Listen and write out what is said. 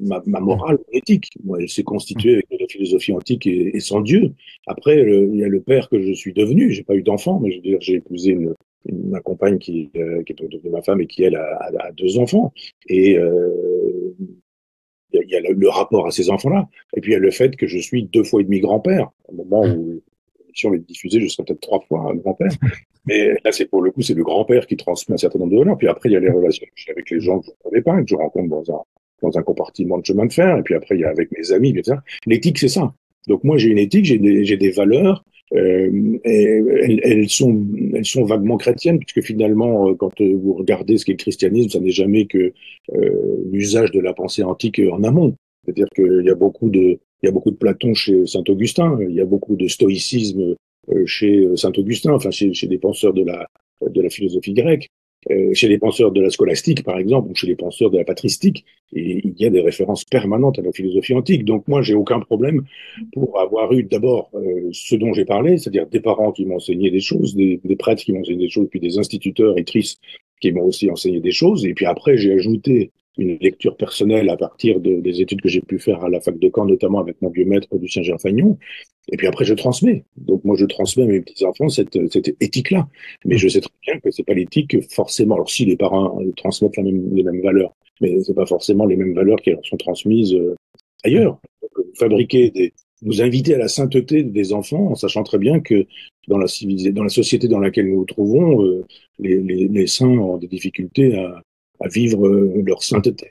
ma morale, mon éthique. Moi, elle s'est constituée avec la philosophie antique et sans Dieu. Après, il y a le père que je suis devenu. J'ai pas eu d'enfant, mais je veux dire, j'ai épousé ma compagne qui est devenue ma femme et qui, elle, a deux enfants. Et il y a le rapport à ces enfants-là. Et puis, il y a le fait que je suis 2 fois et demi grand-père. Au moment où l'émission va être diffusée, je serai peut-être 3 fois grand-père. Mais là, c'est pour le coup, c'est le grand-père qui transmet un certain nombre de valeurs. Puis après, il y a les relations que j'ai avec les gens que je ne connais pas, que je rencontre dans un compartiment de chemin de fer. Et puis après, il y a avec mes amis, etc. L'éthique, c'est ça. Donc moi, j'ai une éthique, j'ai des valeurs. Et elles sont vaguement chrétiennes, puisque finalement, quand vous regardez ce qu'est le christianisme, ça n'est jamais que l'usage de la pensée antique en amont. C'est-à-dire qu'il y a beaucoup de Platon chez Saint-Augustin, il y a beaucoup de stoïcisme chez Saint-Augustin, enfin chez des penseurs de la philosophie grecque, chez les penseurs de la scolastique, par exemple, ou chez les penseurs de la patristique, et il y a des références permanentes à la philosophie antique. Donc moi, j'ai aucun problème pour avoir eu d'abord ce dont j'ai parlé, c'est-à-dire des parents qui m'ont enseigné des choses, des prêtres qui m'ont enseigné des choses, puis des instituteurs et tristes qui m'ont aussi enseigné des choses, et puis après, j'ai ajouté une lecture personnelle à partir des études que j'ai pu faire à la fac de Caen, notamment avec mon vieux maître Lucien Gerfagnon, et puis après, je transmets. Donc moi, je transmets à mes petits-enfants cette éthique-là. Mais je sais très bien que c'est pas l'éthique forcément. Alors si les parents transmettent les mêmes valeurs, mais c'est pas forcément les mêmes valeurs qui leur sont transmises ailleurs. Donc, vous invitez à la sainteté des enfants en sachant très bien que dans la société dans laquelle nous nous trouvons, les saints ont des difficultés à vivre leur sainteté.